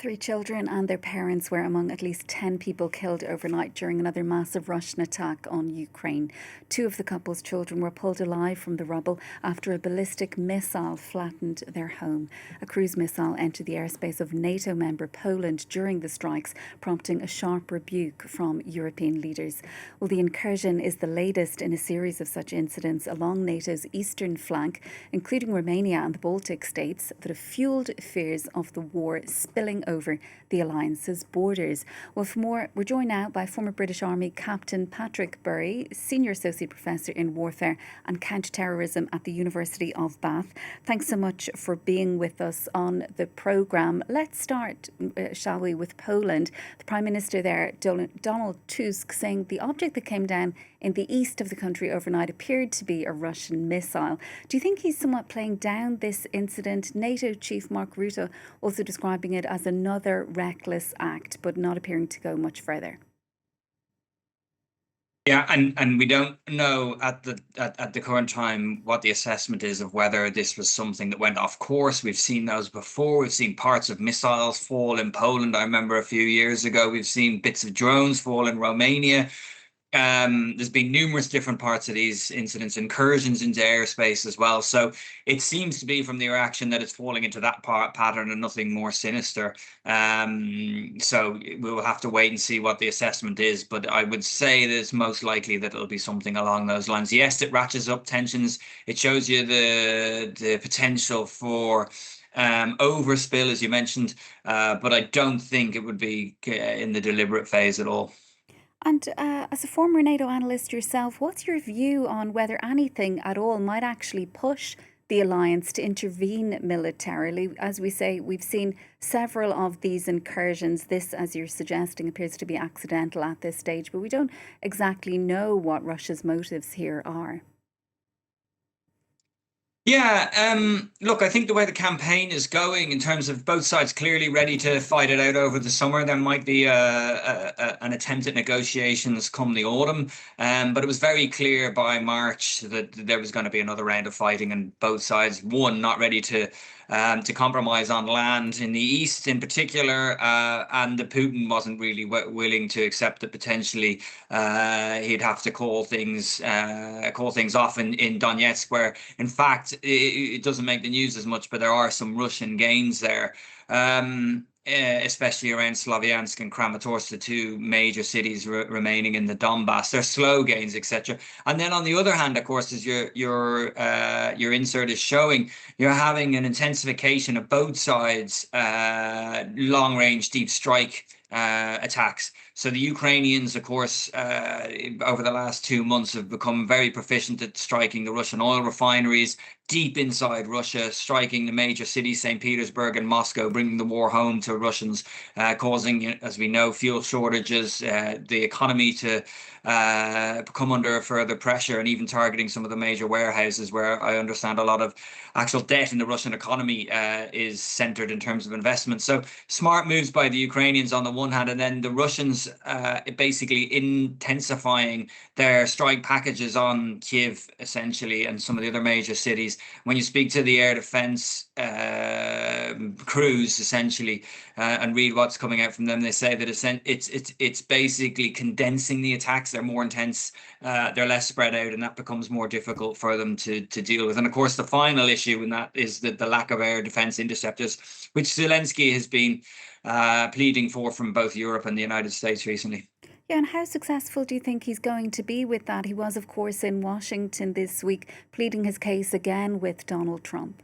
Three children and their parents were among at least 10 people killed overnight during another massive Russian attack on Ukraine. Two of the couple's children were pulled alive from the rubble after a ballistic missile flattened their home. A cruise missile entered the airspace of NATO member Poland during the strikes, prompting a sharp rebuke from European leaders. Well, the incursion is the latest in a series of such incidents along NATO's eastern flank, including Romania and the Baltic states, that have fueled fears of the war spilling over the alliance's borders. Well, for more, we're joined now by former British Army Captain Patrick Bury, Senior Associate Professor in Warfare and Counter-terrorism at the University of Bath. Thanks so much for being with us on the programme. Let's start, shall we, with Poland. The Prime Minister there, Donald Tusk, saying the object that came down in the east of the country overnight appeared to be a Russian missile. Do you think he's somewhat playing down this incident? NATO Chief Mark Rutte also describing it as another reckless act, but not appearing to go much further. Yeah, and we don't know at the current time what the assessment is of whether this was something that went off course. We've seen those before. We've seen parts of missiles fall in Poland. I remember a few years ago, we've seen bits of drones fall in Romania. There's been numerous different parts of these incidents, incursions into airspace as well. So it seems to be from the reaction that it's falling into that pattern and nothing more sinister. So we'll have to wait and see what the assessment is. But I would say that it's most likely that it'll be something along those lines. Yes, it ratchets up tensions. It shows you the potential for overspill, as you mentioned, but I don't think it would be in the deliberate phase at all. And as a former NATO analyst yourself, what's your view on whether anything at all might actually push the alliance to intervene militarily? As we say, we've seen several of these incursions. This, as you're suggesting, appears to be accidental at this stage, but we don't exactly know what Russia's motives here are. Yeah, look, I think the way the campaign is going in terms of both sides clearly ready to fight it out over the summer, there might be an attempt at negotiations come the autumn. But it was very clear by March that there was going to be another round of fighting, and both sides, one, not ready to compromise on land in the east in particular, and the Putin wasn't really willing to accept that potentially he'd have to call things off in Donetsk, where in fact it doesn't make the news as much, but there are some Russian gains there. Especially around Slavyansk and Kramatorsk, the two major cities remaining in the Donbass. They're slow gains, etc. And then on the other hand, of course, as your insert is showing, you're having an intensification of both sides' long-range deep strike attacks. So the Ukrainians, of course, over the last 2 months have become very proficient at striking the Russian oil refineries deep inside Russia, striking the major cities, St. Petersburg and Moscow, bringing the war home to Russians, causing, as we know, fuel shortages, the economy to come under further pressure, and even targeting some of the major warehouses where I understand a lot of actual debt in the Russian economy is centered in terms of investment. So smart moves by the Ukrainians on the one hand, and then the Russians basically intensifying their strike packages on Kiev, essentially, and some of the other major cities. When you speak to the air defense crews, essentially, and read what's coming out from them, they say that it's basically condensing the attacks. They're more intense, they're less spread out, and that becomes more difficult for them to deal with. And of course, the final issue in that is the lack of air defense interceptors, which Zelensky has been pleading for from both Europe and the United States recently. Yeah, and how successful do you think he's going to be with that? He was, of course, in Washington this week, pleading his case again with Donald Trump.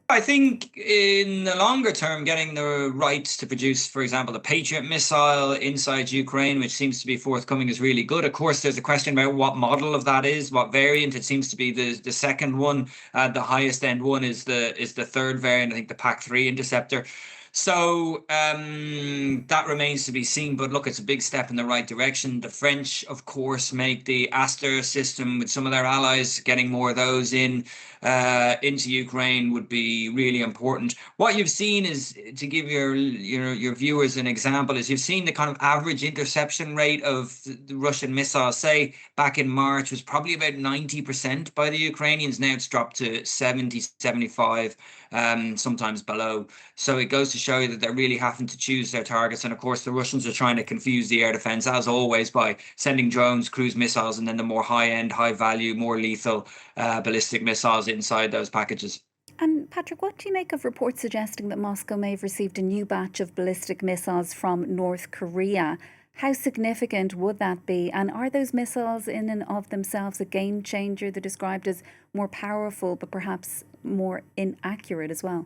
I think in the longer term, getting the rights to produce, for example, the Patriot missile inside Ukraine, which seems to be forthcoming, is really good. Of course, there's a question about what model of that is, what variant. It seems to be the second one. The highest end one is the third variant, I think the PAC-3 interceptor. So that remains to be seen. But look, it's a big step in the right direction. The French, of course, make the Aster system with some of their allies. Getting more of those into Ukraine would be really important. What you've seen is, to give your viewers an example, is you've seen the kind of average interception rate of the Russian missiles, say back in March, was probably about 90% by the Ukrainians. Now it's dropped to 70, 75. sometimes below. So it goes to show you that they're really having to choose their targets. And of course, the Russians are trying to confuse the air defense, as always, by sending drones, cruise missiles, and then the more high-end, high-value, more lethal ballistic missiles inside those packages. And Patrick, what do you make of reports suggesting that Moscow may have received a new batch of ballistic missiles from North Korea? How significant would that be? And are those missiles in and of themselves a game changer? They're described as more powerful, but perhaps more inaccurate as well.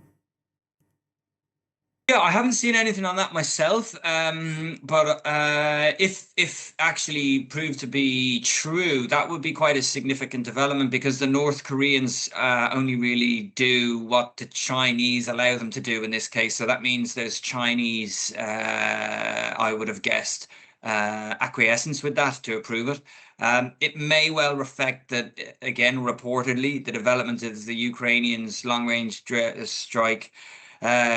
Yeah, I haven't seen anything on that myself, but if actually proved to be true, that would be quite a significant development, because the North Koreans only really do what the Chinese allow them to do in this case. So that means there's Chinese, I would have guessed, acquiescence with that to approve it. It may well reflect that, again, reportedly, the development of the Ukrainians' long-range strike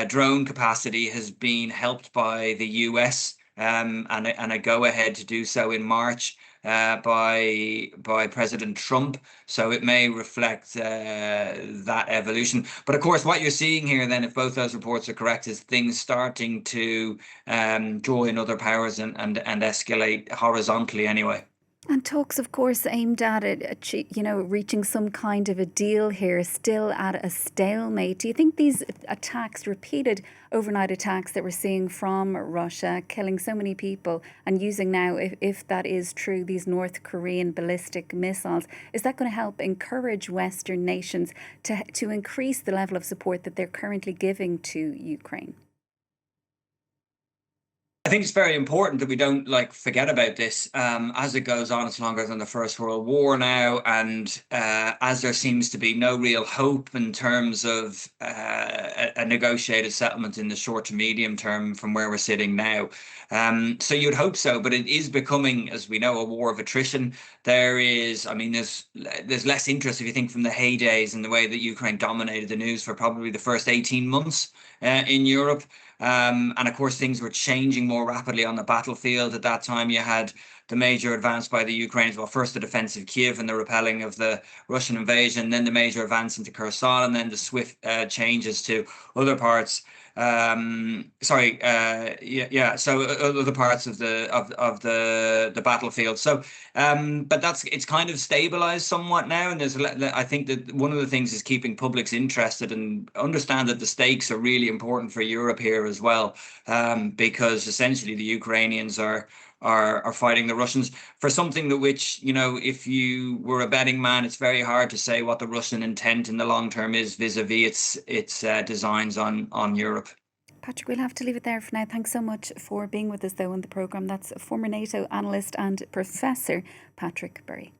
drone capacity has been helped by the US, and a go-ahead to do so in March by President Trump. So it may reflect that evolution. But of course, what you're seeing here then, if both those reports are correct, is things starting to draw in other powers and escalate horizontally anyway. And talks, of course, aimed at it, reaching some kind of a deal here, still at a stalemate. Do you think these attacks, repeated overnight attacks that we're seeing from Russia, killing so many people, and using now, if that is true, these North Korean ballistic missiles, is that going to help encourage Western nations to increase the level of support that they're currently giving to Ukraine? I think it's very important that we don't forget about this as it goes on. It's longer than the First World War now, and as there seems to be no real hope in terms of a negotiated settlement in the short to medium term from where we're sitting now. So you'd hope so, but it is becoming, as we know, a war of attrition. There's less interest, if you think, from the heydays and the way that Ukraine dominated the news for probably the first 18 months in Europe. And of course, things were changing more rapidly on the battlefield. At that time, you had the major advance by the Ukrainians. Well, first the defense of Kiev and the repelling of the Russian invasion, then the major advance into Kherson, and then the swift changes to other parts. So other parts of the battlefield. So, but it's kind of stabilized somewhat now, and I think that one of the things is keeping publics interested and understand that the stakes are really important for Europe here as well, because essentially the Ukrainians are fighting the Russians for something that which, if you were a betting man, it's very hard to say what the Russian intent in the long term is vis-a-vis its designs on Europe. Patrick, we'll have to leave it there for now. Thanks so much for being with us, though, on the programme. That's former NATO analyst and professor Patrick Berry.